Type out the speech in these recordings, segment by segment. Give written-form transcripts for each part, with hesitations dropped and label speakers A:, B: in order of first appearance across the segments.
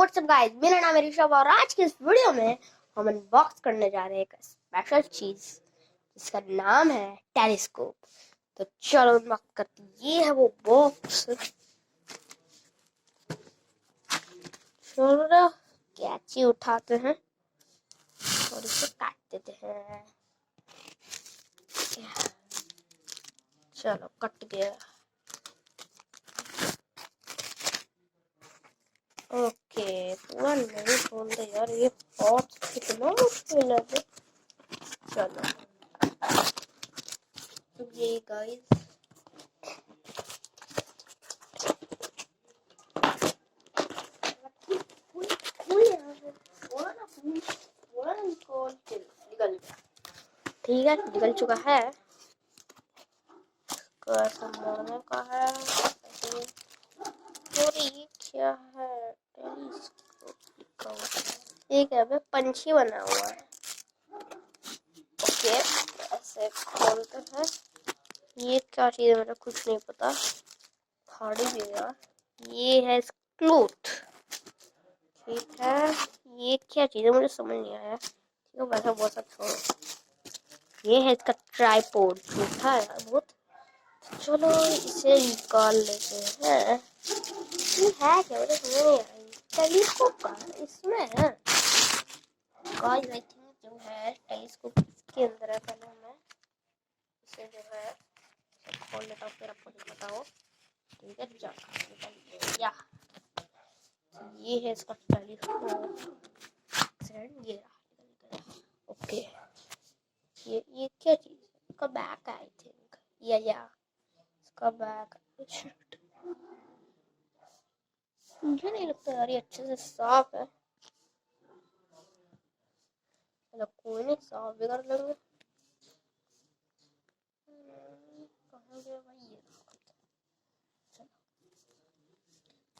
A: WhatsApp guys, मेरा नाम है ऋषभ और आज के इस वीडियो में हम अनबॉक्स करने जा रहे हैं एक स्पेशल चीज जिसका नाम है टेलीस्कोप। तो चलो अनबॉक्स करते हैं। ये है वो बॉक्स। चलो कैंची उठाते हैं और इसे काट देते हैं। चलो कट गया। ओके, पूरा नहीं खोलते यार, ये बहुत कितना मुश्किल है। चलो ये गाइस ठीक है, निकल चुका है। ऐसा मोड़ने का है। और ये क्या है? ठीक है, पंछी बना हुआ है। ओके, ऐसे खोलते हैं। ये क्या चीज है मुझे कुछ नहीं पता। फाड़ी गया। ये है क्लूथ। ठीक है, ये क्या चीज है मुझे समझ नहीं आया। ठीक है, वैसा बहुत सा छोड़ो। ये है इसका ट्राइपॉड। झूठा है यार बहुत। चलो इसे निकाल लेते हैं। ये है क्या मुझे समझ नहीं आई। टेलीस्कोप का इसमें है गाइस। आई थिंक जो है टेलीस्कोप इसके अंदर है। पहले मैं इसे जो है खोल लेता हूँ, फिर आपको नहीं पता हो। ठीक है, चलो या ये है इसका टेलीस्कोप। ये रहा। ओके, ये क्या चीज है? इसका बैक आई थिंक। या इसका बैक। मुझे नहीं लगता यार ये अच्छे से साफ है। चलो कोई नहीं, साफ भी कर लेंगे। कहाँ गया भाई ये?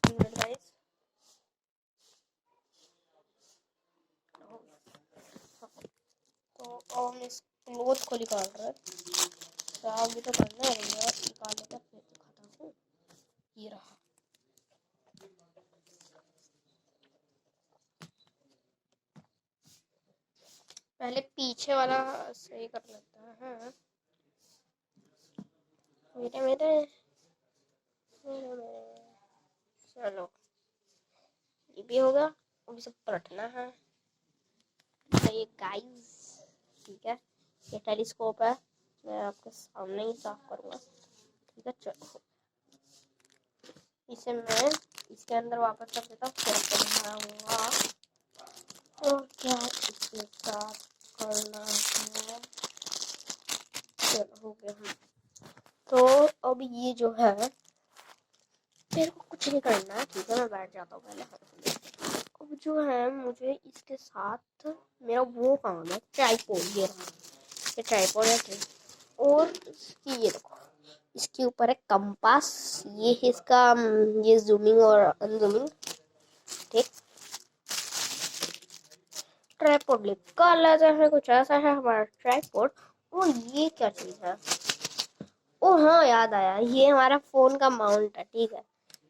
A: चलो गाइस, तो हम इस क्लोथ को निकाल रहे हैं। साफ भी तो करना है भैया, निकाल लेते फिर दिखाता हूँ। ये रहा। पहले पीछे वाला सही कर लेते हैं। मेरे मेरे चलो ये भी होगा। अब इसे पलटना है। तो ये गाइस, ठीक है, ये टेलीस्कोप है। मैं आपके सामने ही साफ करूंगा। ठीक है, चलो इसे मैं इसके अंदर वापस रख देता हूँ, फिर आपको दिखाऊंगा और क्या इसे साफ करना है। चलो हो गया हम। तो अब ये जो है मेरे को कुछ नहीं करना है। ठीक है, मैं बैठ जाता हूँ पहले। अब जो है मुझे इसके साथ मेरा वो काम है ट्राइपॉड। ये ट्राइपॉड है। और इसकी ये देखो, इसके ऊपर है कंपास। ये है इसका ये जूमिंग और अनजूमिंग। ठीक, ट्राइपॉड निकाल लेते हैं। कुछ ऐसा है हमारा ट्राइपॉड। और ये क्या चीज है? ओ हाँ, याद आया, ये हमारा फोन का माउंट है। ठीक है,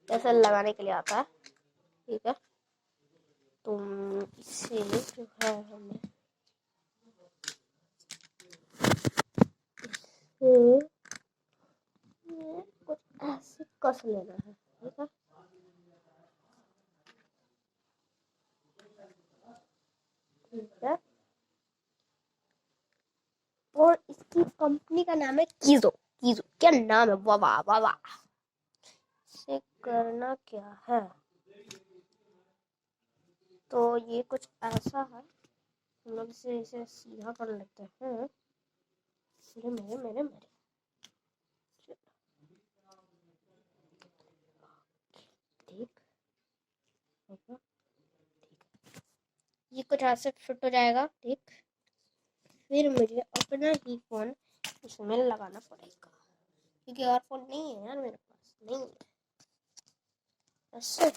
A: ऐसे लगाने के लिए आता है। ठीक है, तुम इसे जो है हमें कुछ ऐसे कस लेना है। ठीक है, ठीक है। और इसकी कंपनी का नाम है कीजो। कीजो क्या नाम है, वाह वाह वाह वाह। इसे करना क्या है? तो ये कुछ ऐसा है, हम लोग इसे सीधा कर लेते हैं। मेरे मेरे मेरे मेरे ठीक होगा। ये कुछ ऐसे फिट हो जाएगा। ठीक, फिर मुझे अपना ही फोन इसमें लगाना पड़ेगा क्योंकि और फोन नहीं है यार मेरे पास। नहीं है ऐसे।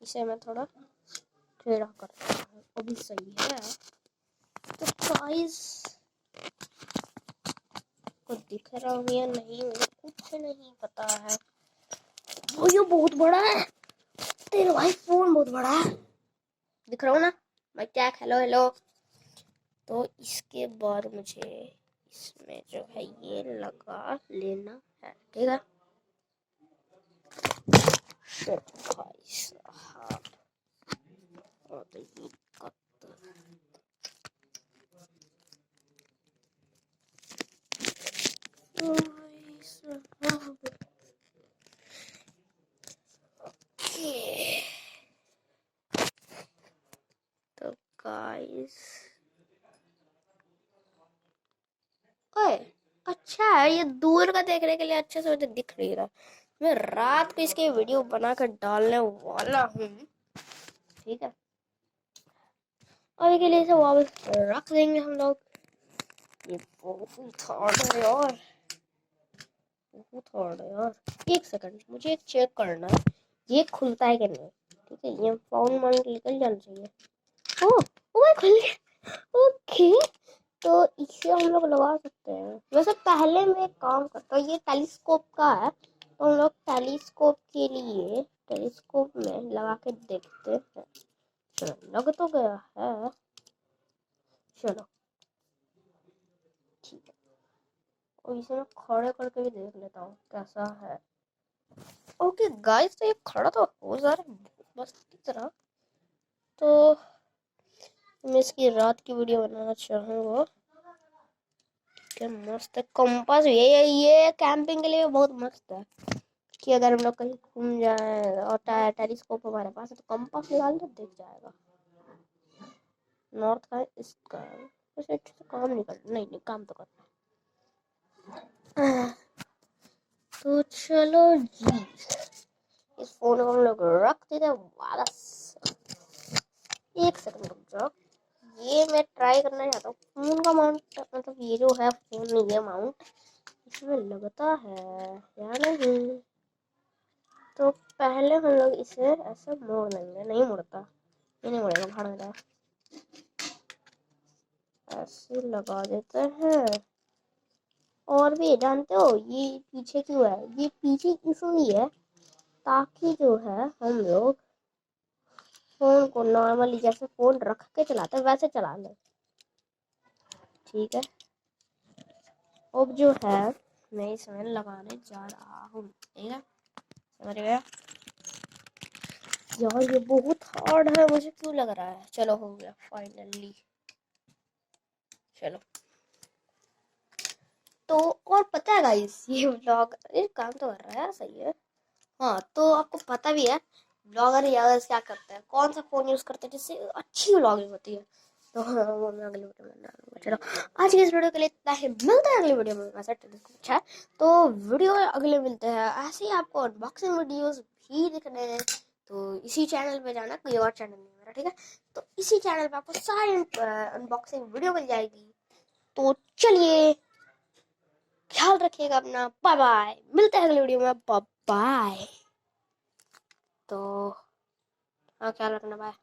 A: इसे मैं थोड़ा टेढ़ा करता हूँ, अभी सही है। तो गाइस को दिख रहा हूँ या नहीं मुझे कुछ नहीं पता है। वो ये बहुत बड़ा है। तेरे भाई फोन बहुत बड़ा है, दिख रहा हूँ ना भाई क्या, हेलो हेलो। तो इसके बाद मुझे इसमें जो है ये लगा लेना है, ठीक है। भाई साहब और तो ये भाई साहब तो गाइस, ओए अच्छा है ये दूर का देखने के लिए अच्छे से मुझे दिख नहीं रहा। मैं रात को इसके वीडियो बनाकर डालने वाला हूँ, ठीक है। अभी के लिए इसे वापस रख देंगे हम लोग। ये बहुत हार्ड है यार, बहुत हार्ड है यार। एक सेकंड मुझे एक चेक करना है ये खुलता है कि नहीं, ठीक है। ये फाउंड माउंट निकल जाना चाहिए। ओ ओ खुल गया, ओके। तो इसे हम लोग लगा सकते हैं। वैसे पहले मैं एक काम करता हूँ, ये टेलीस्कोप का है तो हम लोग टेलीस्कोप के लिए टेलीस्कोप में लगा के देखते हैं। चलो लग तो गया है, चलो ठीक है। और इसे मैं खड़े करके भी देख लेता हूँ कैसा है। ओके गाइस, तो ये खड़ा तो हो जा रहा है मस्त की तरह। तो मैं इसकी रात की वीडियो बनाना चाहूँगा। क्या मस्त है, कंपास ये कैंपिंग के लिए बहुत मस्त है कि अगर हम लोग कहीं घूम जाए और टेलीस्कोप हमारे पास है तो कंपास निकाल के दिख जाएगा नॉर्थ का ईस्ट का। वैसे अच्छे से काम नहीं करना, नहीं काम तो करना। तो चलो जी, इस फोन को हम लोग रख देते हैं वापस। एक सेकंड रुक जाओ, ये मैं ट्राई करना चाहता हूँ फोन का माउंट, मतलब ये जो है फोन में ये माउंट इसमें लगता है या नहीं। तो पहले हम लोग इसे ऐसे मोड़ लेंगे, नहीं मुड़ता, ये नहीं मुड़ेगा, भाड़ में जाए। ऐसे लगा देते हैं। और भी जानते हो ये पीछे क्यों है, ये पीछे इसलिए है ताकि जो है हम लोग फोन को नॉर्मली जैसे फोन रख के चलाते हैं वैसे चला लें, ठीक है। अब जो है मैं इसमें लगाने जा रहा हूँ, ठीक है, समझ गया। यार ये बहुत हार्ड है, मुझे क्यों लग रहा है। चलो हो गया फाइनली, चलो। तो और पता है गाइस, ये व्लॉग काम तो कर रहा है, सही है। हाँ तो आपको पता भी है ब्लॉगर यार क्या करते हैं, कौन सा फोन यूज करते हैं जिससे अच्छी व्लॉगिंग होती है। तो हाँ वो मैं अगले वीडियो में डालूंगा। चलो आज की इस वीडियो के लिए इतना ही, मिलता है अगले वीडियो में। वैसे अच्छा है तो वीडियो अगले मिलते हैं। ऐसे ही आपको अनबॉक्सिंग वीडियोस भी दिखने हैं तो इसी चैनल पे जाना, कोई और चैनल नहीं मेरा, ठीक है। तो इसी चैनल पे आपको सारी अनबॉक्सिंग वीडियो मिल जाएगी। तो चलिए ख्याल रखिएगा अपना, बाय बाय, मिलते हैं अगले वीडियो में, बाय बाय। तो हाँ ख्याल रखना, बाय।